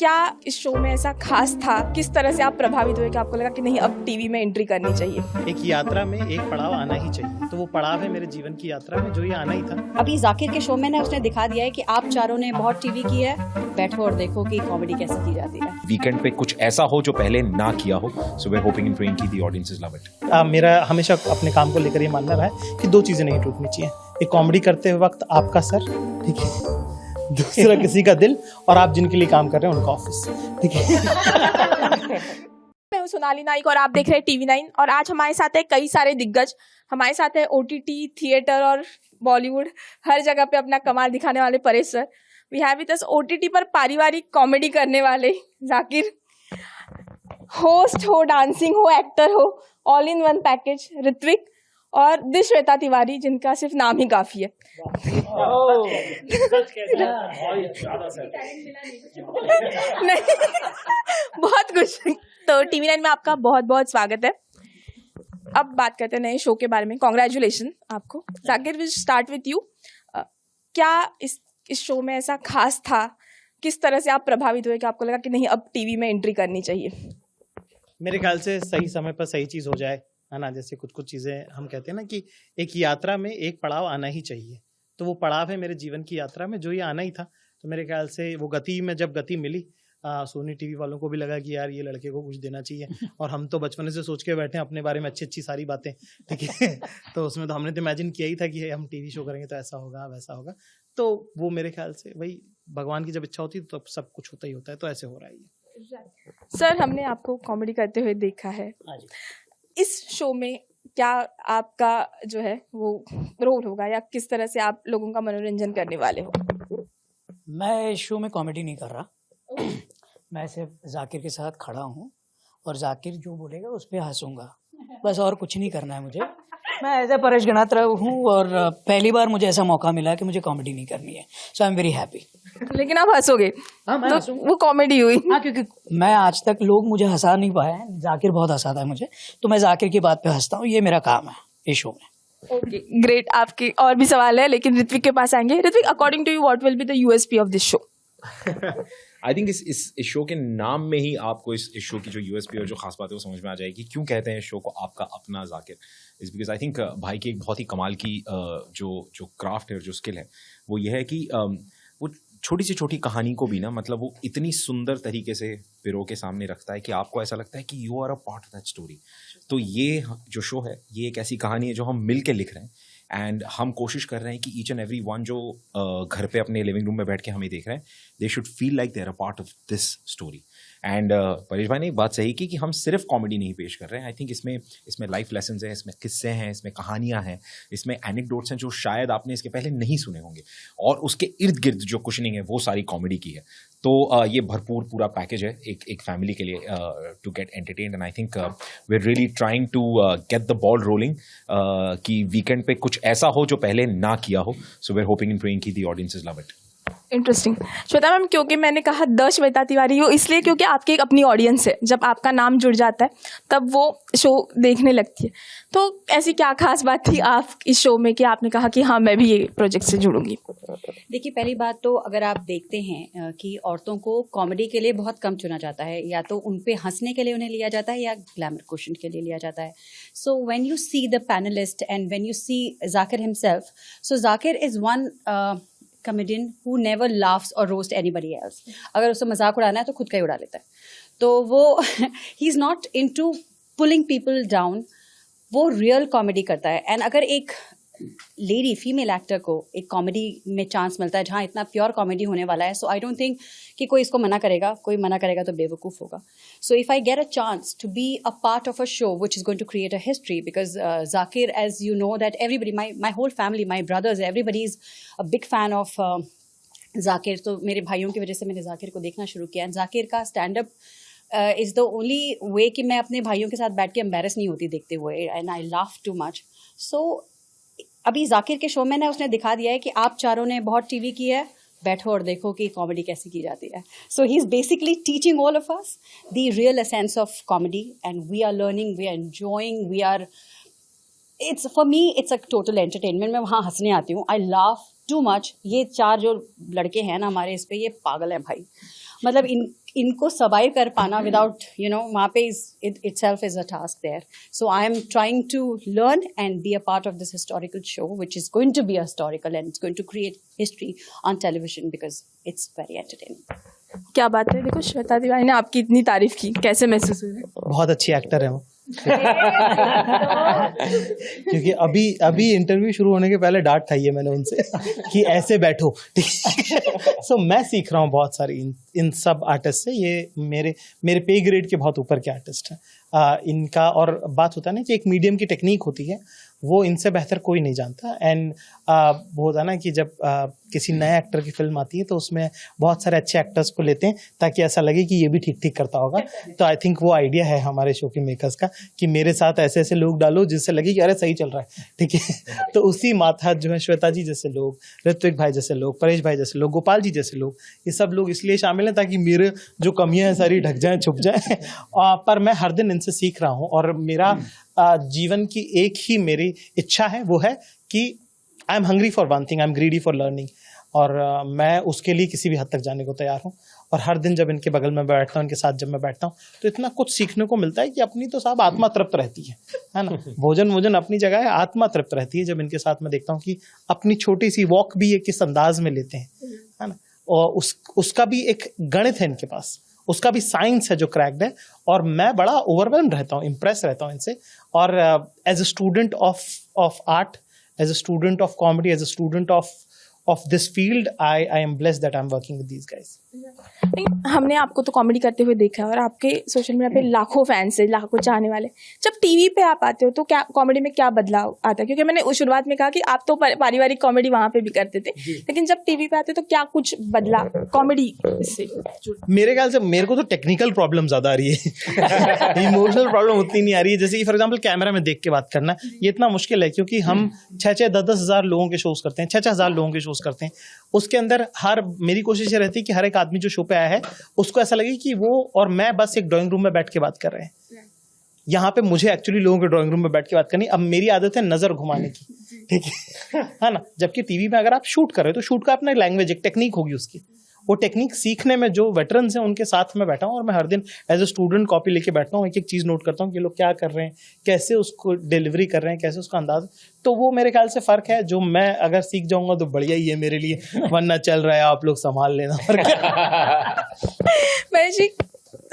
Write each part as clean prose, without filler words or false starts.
क्या इस शो में ऐसा खास था, किस तरह से आप प्रभावित हुए कि आपको लगा कि नहीं अब टीवी में एंट्री करनी चाहिए? एक यात्रा में एक पड़ाव आना ही चाहिए, तो वो पड़ाव है मेरे जीवन की यात्रा में, जो ये आना ही था। अभी जाकिर के शो में ना उसने दिखा दिया है कि आप चारों ने बहुत टीवी की है, बैठो और देखो कि कॉमेडी कैसे की जाती है। वीकेंड पे कुछ ऐसा हो जो पहले ना किया हो, so we are hoping and praying कि द ऑडियंसेस लव इट। मेरा हमेशा अपने काम को लेकर ये मानना रहा है कि दो चीजें नहीं टूटनी चाहिए। एक कॉमेडी करते वक्त आपका सर, ठीक है, दूसरा किसी का दिल, और आप जिनके लिए काम कर रहे हैं उनका ऑफिस, ठीक है। मैं हूं सोनाली नाइक और आप देख रहे हैं टीवी9 और आज हमारे साथ है कई सारे दिग्गज। हमारे साथ है ओटीटी, थिएटर और बॉलीवुड हर जगह पे अपना कमाल दिखाने वाले Paresh sir. We have with us OTT पर पारिवारिक कॉमेडी करने वाले जाकिर, होस्ट हो, डांसिंग हो, एक्टर हो, all in one package Ritwik, और दी श्वेता तिवारी जिनका सिर्फ नाम ही काफी है। नहीं, बहुत कुछ। तो टीवी9 में आपका बहुत बहुत स्वागत है। अब बात करते हैं नए शो के बारे में। कॉन्ग्रेचुलेशन आपको। Zakir, will start with you. क्या इस शो में ऐसा खास था, किस तरह से आप प्रभावित हुए कि आपको लगा कि नहीं अब टीवी में एंट्री करनी चाहिए? मेरे ख्याल से सही समय पर सही चीज हो जाए, है ना। जैसे कुछ कुछ चीजें हम कहते हैं ना कि एक यात्रा में एक पड़ाव आना ही चाहिए, तो वो पड़ाव है मेरे जीवन की यात्रा में, जो ये आना ही था। तो मेरे ख्याल से वो गति में जब गति मिली, सोनी टीवी वालों को भी लगा कि यार ये लड़के को कुछ देना चाहिए। और हम तो बचपन से सोच के बैठे हैं अपने बारे में अच्छी अच्छी सारी बातें, ठीक है। तो उसमें तो हमने तो इमेजिन किया ही था कि हम टीवी शो करेंगे तो ऐसा होगा वैसा होगा। तो वो मेरे ख्याल से वही भगवान की जब इच्छा होती है तो सब कुछ होता ही होता है, तो ऐसे हो रहा है ये। सर, हमने आपको कॉमेडी करते हुए देखा है। इस शो में क्या आपका जो है वो रोल होगा, या किस तरह से आप लोगों का मनोरंजन करने वाले हो? मैं इस शो में कॉमेडी नहीं कर रहा। मैं सिर्फ जाकिर के साथ खड़ा हूँ और जाकिर जो बोलेगा उस पर हंसूंगा, बस, और कुछ नहीं करना है मुझे। मैं एज ए परेश गणात्रा हूँ और पहली बार मुझे ऐसा मौका मिला कि मुझे कॉमेडी नहीं करनी है, सो आई एम वेरी हैप्पी। लेकिन आप हंसोगे? हाँ, मैं तो वो कॉमेडी हुई। हाँ, क्योंकि मैं आज तक लोग मुझे हंसा नहीं पाए हैं, जाकिर बहुत हंसाता है मुझे, तो मैं जाकिर की बात पे हंसता हूँ। ये मेरा काम है इस शो में। Okay, great. आपके और भी सवाल है, लेकिन ऋत्विक के पास आएंगे। Ritwik, according to you what will be the USP of this show? I think इस शो के नाम में ही आपको इस शो की जो यूएसपी और जो खास बात है वो समझ में आ जाएगी। क्यों कहते हैं इस शो को आपका अपना Zakir? Is because I think भाई की एक बहुत ही कमाल की जो क्राफ्ट है और जो स्किल है वो ये है कि वो छोटी से छोटी कहानी को भी ना, मतलब वो इतनी सुंदर तरीके से पिरो के सामने रखता है कि आपको ऐसा लगता है कि you are a part of that story. तो ये जो शो है ये एक ऐसी कहानी है जो हम मिल के लिख रहे हैं, एंड हम कोशिश कर रहे हैं कि ईच एंड एवरी वन जो घर पे अपने लिविंग रूम में बैठ के हमें देख रहे हैं, they should feel like they are a part of this story. And Paresh भाई ने एक बात सही की कि हम सिर्फ कॉमेडी नहीं पेश कर रहे हैं। आई थिंक इसमें लाइफ लेसन्स हैं, इसमें किस्से हैं, इसमें कहानियां हैं, इसमें एनेक्डोट्स हैं जो शायद आपने इसके पहले नहीं सुने होंगे, और उसके इर्द गिर्द जो कुशनिंग है वो सारी कॉमेडी की है। तो ये भरपूर पूरा पैकेज है एक फैमिली के लिए to get entertained, and I think we are really trying to get the ball rolling कि वीकेंड पे कुछ ऐसा हो जो पहले ना किया हो, so we are hoping and praying कि the audiences love it. Interesting. Shweta ma'am, क्योंकि मैंने कहा द श्वेता तिवारी हो, इसलिए क्योंकि आपकी एक अपनी ऑडियंस है। जब आपका नाम जुड़ जाता है तब वो शो देखने लगती है। तो ऐसी क्या खास बात थी आप इस शो में कि आपने कहा कि हाँ मैं भी ये प्रोजेक्ट से जुड़ूंगी? देखिए, पहली बात तो अगर आप देखते हैं कि औरतों को कॉमेडी के लिए बहुत कम चुना जाता है, या तो उन पे हंसने के लिए उन्हें लिया जाता है या ग्लैमर क्वेश्चन के लिए लिया जाता है। So when you see the panelist and when you see Zakir himself, so Zakir is one comedian who never laughs or roast anybody else. अगर उसे मजाक उड़ाना है तो खुद का ही उड़ा लेता है। तो वो he is not into pulling people down, वो रियल कॉमेडी करता है। एंड अगर एक लेडी फीमेल एक्टर को एक कॉमेडी में चांस मिलता है जहाँ इतना प्योर कॉमेडी होने वाला है, सो आई डोंट थिंक कि कोई इसको मना करेगा। कोई मना करेगा तो बेवकूफ़ होगा। So if I get a chance to be a part of a show which is going to create a history, because Zakir, as you know that everybody, my whole family, my brothers, everybody is a big fan of Zakir. तो मेरे भाइयों की वजह से मैंने जाकिर को देखना शुरू किया। जाकिर का stand up is the only way कि मैं अपने भाइयों के साथ बैठ के एम्बेरस नहीं होती देखते हुए, and I laugh too much. So अभी जाकिर के शो में ना उसने दिखा दिया है कि आप चारों ने बहुत टीवी की है, बैठो और देखो कि कॉमेडी कैसे की जाती है। So he is basically teaching all of us the real essence of comedy, and we are learning, we are enjoying, we are, it's for me it's a total entertainment. मैं वहाँ हंसने आती हूँ, आई लाफ टू मच। ये चार जो लड़के हैं ना हमारे, इस पे ये पागल हैं भाई। मतलब इनको सर्वाइव कर पाना विदाउट वहाँ पे itself is a task there. So I am trying to learn and be a part of this historical show, which is going to be historical and it's going to create history on television because it's very entertaining. क्या बात है, देखो श्वेता तिवारी ने आपकी इतनी तारीफ की, कैसे महसूस हो रहा है? बहुत अच्छी एक्टर है वो। क्योंकि अभी इंटरव्यू शुरू होने के पहले डांट खाई है मैंने उनसे कि ऐसे बैठो, ठीक है। सो मैं सीख रहा हूँ बहुत सारी इन सब आर्टिस्ट से। ये मेरे पे ग्रेड के बहुत ऊपर के आर्टिस्ट हैं इनका। और बात होता है ना कि एक मीडियम की टेक्निक होती है, वो इनसे बेहतर कोई नहीं जानता। एंड वो होता है ना कि जब किसी नए एक्टर की फिल्म आती है तो उसमें बहुत सारे अच्छे एक्टर्स को लेते हैं ताकि ऐसा लगे कि ये भी ठीक ठीक करता होगा। तो आई थिंक वो आइडिया है हमारे शो के मेकर्स का कि मेरे साथ ऐसे ऐसे लोग डालो जिससे लगे कि अरे सही चल रहा है, ठीक है। तो उसी माथा जो है श्वेता जी जैसे लोग, ऋत्विक भाई जैसे लोग, परेश भाई जैसे लोग, गोपाल जी जैसे लोग, ये सब लोग इसलिए शामिल हैं ताकि मेरे जो कमियां हैं सारी ढक जाएं, छुप जाएं। पर मैं हर दिन इनसे सीख रहा हूँ और मेरा जीवन की एक ही मेरी इच्छा है, वो है कि I am hungry for one thing, I am greedy for learning. और मैं उसके लिए किसी भी हद तक जाने को तैयार हूँ। और हर दिन जब इनके बगल में बैठता हूँ, इनके साथ जब मैं बैठता हूँ, तो इतना कुछ सीखने को मिलता है कि अपनी तो साहब आत्मा तृप्त रहती है ना। भोजन अपनी जगह है, आत्मा तृप्त रहती है जब इनके साथ मैं देखता हूँ कि अपनी छोटी सी वॉक भी ये किस अंदाज में लेते हैं, है ना। और उसका भी एक गणित है इनके पास, उसका भी साइंस है जो क्रैक्ड है। और मैं बड़ा ओवरवेल्म रहता हूँ, इम्प्रेस रहता हूँ इनसे। और as a student of art, as a student of comedy, as a student of this field, I am blessed that I'm working with these guys. हमने आपको तो कॉमेडी करते हुए देखा है और आपके सोशल मीडिया पे लाखों फैंस है, लाखों चाहने वाले। जब टीवी पे आप आते हो तो क्या कॉमेडी में क्या बदलाव आता है? क्योंकि मैंने उस शुरुआत में कहा कि आप तो पारिवारिक कॉमेडी वहाँ पे भी करते थे, लेकिन जब टीवी पे आते हो तो क्या कुछ बदला कॉमेडी इससे? मेरे ख्याल से मेरे को तो टेक्निकल प्रॉब्लम ज्यादा आ रही है, इमोशनल प्रॉब्लम उतनी नहीं आ रही है। जैसे कि फॉर एग्जाम्पल कैमरा में देख के बात करना, ये इतना मुश्किल है क्योंकि हम 6-10 हज़ार लोगों के शोज करते हैं, 6 हज़ार लोगों के शोज करते हैं। उसके अंदर मेरी कोशिश ये रहती है कि हर एक आदमी जो शो पे आया है उसको ऐसा लगे कि वो और मैं बस एक ड्राइंग रूम में बैठ के बात कर रहे हैं। यहाँ पे मुझे एक्चुअली लोगों के ड्राइंग रूम में बैठ के बात करनी। अब मेरी आदत है नजर घुमाने की, ठीक है ना। जबकि टीवी में अगर आप शूट कर रहे हो तो शूट का अपना लैंग्वेज, एक टेक्निक होगी उसकी। वो टेक्निक सीखने में जो वेटरन्स हैं उनके साथ में बैठा हूँ और मैं हर दिन एज अ स्टूडेंट कॉपी लेके बैठता हूँ, एक एक चीज़ नोट करता हूँ कि लोग क्या कर रहे हैं, कैसे उसको डिलीवरी कर रहे हैं, कैसे उसका अंदाज। तो वो मेरे ख्याल से फ़र्क है जो मैं अगर सीख जाऊँगा तो बढ़िया ही है मेरे लिए, वरना चल रहा है आप लोग संभाल लेना। महेश जी,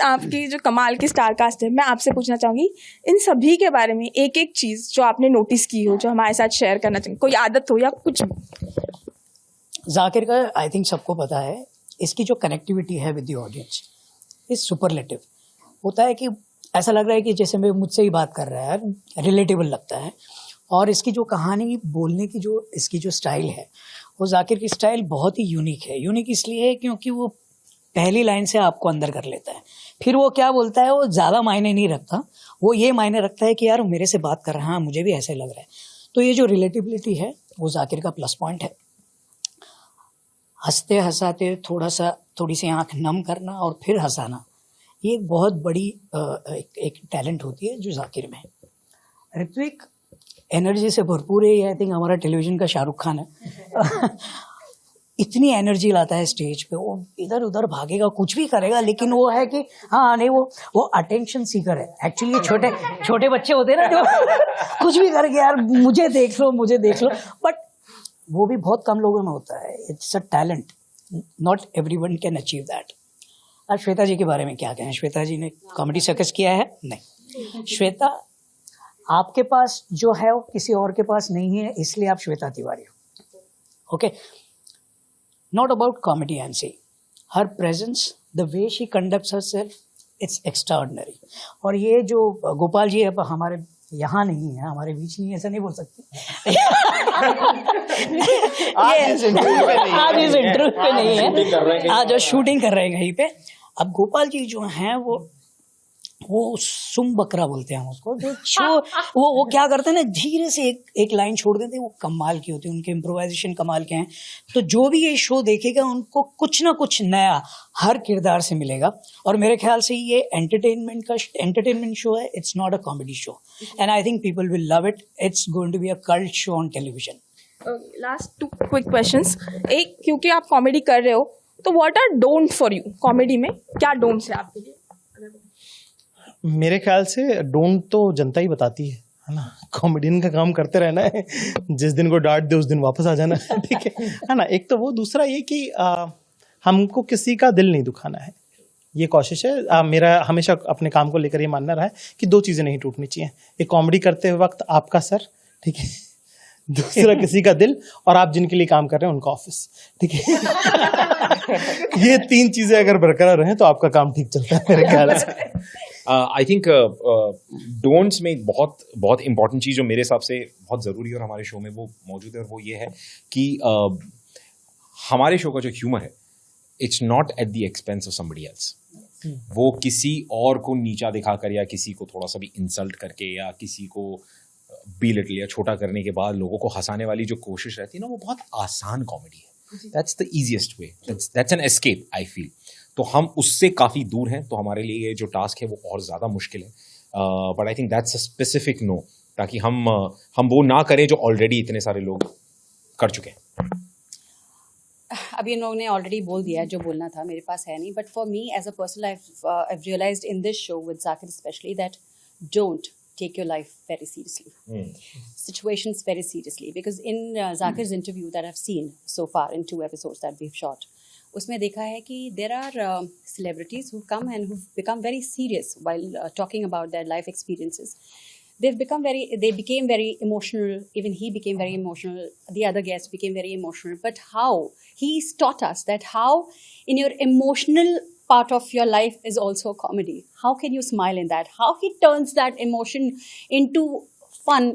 आपकी जो कमाल की स्टार कास्ट है, मैं आपसे पूछना चाहूँगी इन सभी के बारे में एक एक चीज़ जो आपने नोटिस की हो, जो हमारे साथ शेयर करना चाहिए, कोई आदत हो या कुछ। जाकिर का आई थिंक सबको पता है, इसकी जो कनेक्टिविटी है with the audience is superlative. होता है कि ऐसा लग रहा है कि जैसे मैं मुझसे ही बात कर रहा है, रिलेटेबल लगता है। और इसकी जो कहानी बोलने की जो इसकी जो स्टाइल है, वो जाकिर की स्टाइल बहुत ही यूनिक है। यूनिक इसलिए है क्योंकि वो पहली लाइन से आपको अंदर कर लेता है। फिर वो क्या बोलता है वो ज़्यादा मायने नहीं रखता, वो ये मायने रखता है कि यार मेरे से बात कर रहा है, मुझे भी ऐसे लग रहा है। तो ये जो रिलेटिबिलिटी है वो जाकिर का प्लस पॉइंट है। हंसते हंसाते थोड़ी सी आंख नम करना और फिर हंसाना, ये एक बहुत बड़ी एक टैलेंट होती है जो जाकिर में है। ऋत्विक एनर्जी से भरपूर है, आई थिंक हमारा टेलीविजन का शाहरुख खान है। इतनी एनर्जी लाता है स्टेज पे, वो इधर उधर भागेगा, कुछ भी करेगा, लेकिन वो है कि हाँ नहीं, वो अटेंशन सीकर है। एक्चुअली छोटे बच्चे होते हैं ना जो कुछ भी करके यार मुझे देख लो, बट वो भी बहुत कम लोगों में होता है। It's a talent, not everyone can achieve that. आज श्वेता जी के बारे में क्या कहें? श्वेता जी ने कॉमेडी सर्कस किया है? नहीं। श्वेता आपके पास जो है वो किसी और के पास नहीं है, इसलिए आप श्वेता तिवारी हो। Okay, not about comedy and see, her presence, the way she conducts herself, it's extraordinary. और ये जो गोपाल जी अब हमारे यहाँ नहीं है, हमारे बीच नहीं, ऐसा नहीं बोल सकते। आज इस इंटरव्यू पे नहीं है, आज शूटिंग कर रहे हैं कहीं पे। अब गोपाल जी जो हैं वो सुम बकरा बोलते हैं उसको, जो वो क्या करते हैं ना, धीरे से एक लाइन छोड़ देते हैं, वो कमाल की होती है, उनके इम्प्रोवाइजेशन कमाल के हैं। तो जो भी ये शो देखेगा उनको कुछ ना कुछ नया हर किरदार से मिलेगा। और मेरे ख्याल से ये एंटरटेनमेंट शो है, it's not a comedy show, and I think people will love it. It's going to be a cult show on television. Last 2 quick questions. एक, क्योंकि आप कॉमेडी कर रहे हो तो what are don't for you comedy में, क्या don'ts है आपके लिए? मेरे ख्याल से डोंट तो जनता ही बताती है ना। कॉमेडियन का काम करते रहना है, जिस दिन को डांट दे उस दिन वापस आ जाना है, ठीक है ना। एक तो वो, दूसरा ये कि हमको किसी का दिल नहीं दुखाना है, ये कोशिश है। मेरा हमेशा अपने काम को लेकर ये मानना रहा है कि दो चीज़ें नहीं टूटनी चाहिए। एक कॉमेडी करते वक्त आपका सर, ठीक है, दूसरा किसी का दिल, और आप जिनके लिए काम कर रहे हैं उनका ऑफिस, ठीक है। ये तीन चीज़ें अगर बरकरार रहें तो आपका काम ठीक चलता है मेरे ख्याल से। आई थिंक डोंट्स में एक बहुत बहुत इंपॉर्टेंट चीज़ जो मेरे हिसाब से बहुत ज़रूरी है और हमारे शो में वो मौजूद है, और वो ये है कि हमारे शो का जो ह्यूमर है, it's not at the expense of somebody else. वो किसी और को नीचा दिखाकर या किसी को थोड़ा सा भी इंसल्ट करके या किसी को बिलिटल या छोटा करने के बाद लोगों को हंसाने वाली जो कोशिश रहती है ना, वो बहुत आसान कॉमेडी है। That's the easiest way, that's an escape I feel. तो हम उससे काफ़ी दूर हैं, तो हमारे लिए ये जो टास्क है वो और ज़्यादा मुश्किल है। But I think that's a specific no, ताकि हम वो ना करें जो ऑलरेडी इतने सारे लोग कर चुके हैं। अभी इन लोगों ने ऑलरेडी बोल दिया है जो बोलना था, मेरे पास है नहीं। But for me as a person I've realized in this show with Zakir especially that don't take your life very seriously. Situations very seriously. Because in Zakir's interview that I've seen so far in 2 episodes that we've shot, उसमें देखा है कि there are celebrities who come and who've become very serious while talking about their life experiences. They became very emotional. Even he became very emotional. The other guests became very emotional. But how? He's taught us that how in your emotional part of your life is also comedy. How can you smile in that? How he turns that emotion into fun,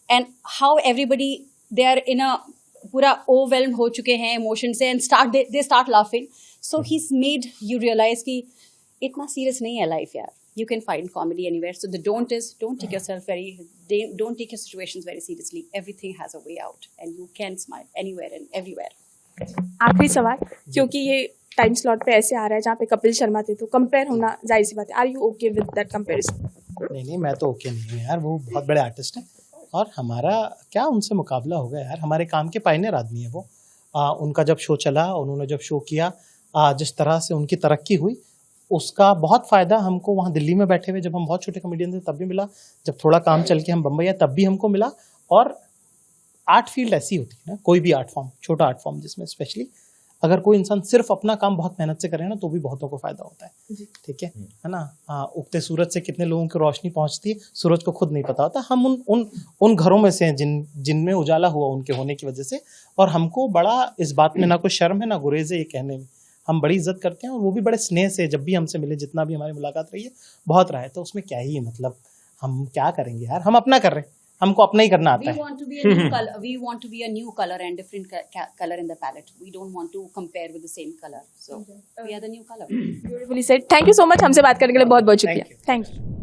and how everybody, they are in a पूरा overwhelmed हो चुके हैं emotion से, and they start laughing. So he's made you realize कि इतना serious नहीं है life यार. You can find comedy anywhere. So the don't take don't take your situations very seriously. Everything has a way out, and you can smile anywhere and everywhere. आखिरी सवाल, क्योंकि ये time slot पे ऐसे आ रहा है जहाँ पे कपिल शर्मा थे, तो कंपेयर होना जाहिर सी बात है। Are you okay with that comparison? नहीं, मैं तो ओके नहीं हूँ यार। वो बहुत बड़े आर्टिस्ट हैं और हमारा क्या उनसे मुकाबला होगा यार। हमारे काम के पायनियर आदमी है वो। उनका जब शो चला, उन्होंने जब शो किया, जिस तरह से उनकी तरक्की हुई, उसका बहुत फ़ायदा हमको वहाँ दिल्ली में बैठे हुए, जब हम बहुत छोटे कॉमेडियन थे तब भी मिला, जब थोड़ा काम चल के हम बम्बई आए तब भी हमको मिला। और आर्ट फील्ड ऐसी होती है ना, कोई भी आर्ट फॉर्म, छोटा आर्ट फॉर्म जिसमें स्पेशली अगर कोई इंसान सिर्फ अपना काम बहुत मेहनत से करे ना, तो भी बहुतों को फ़ायदा होता है, ठीक है ना। उगते सूरज से कितने लोगों की रोशनी पहुंचती है, सूरज को खुद नहीं पता होता। हम उन घरों में से हैं जिनमें उजाला हुआ उनके होने की वजह से, और हमको बड़ा इस बात में ना कोई शर्म है ना गुरेज है ये कहने में। हम बड़ी इज्जत करते हैं, और वो भी बड़े स्नेह से जब भी हमसे मिले, जितना भी हमारी मुलाकात रही है बहुत रहा है। तो उसमें क्या ही मतलब, हम क्या करेंगे यार, हम अपना कर रहे हैं, हमको अपना ही करना आता है। We want to be a new color. We want to be a new color and different color in the palette. We don't want to compare with the same color. So we are the new color. Beautifully said. Thank you so much, हमसे बात करने के लिए बहुत बहुत शुक्रिया। Thank you.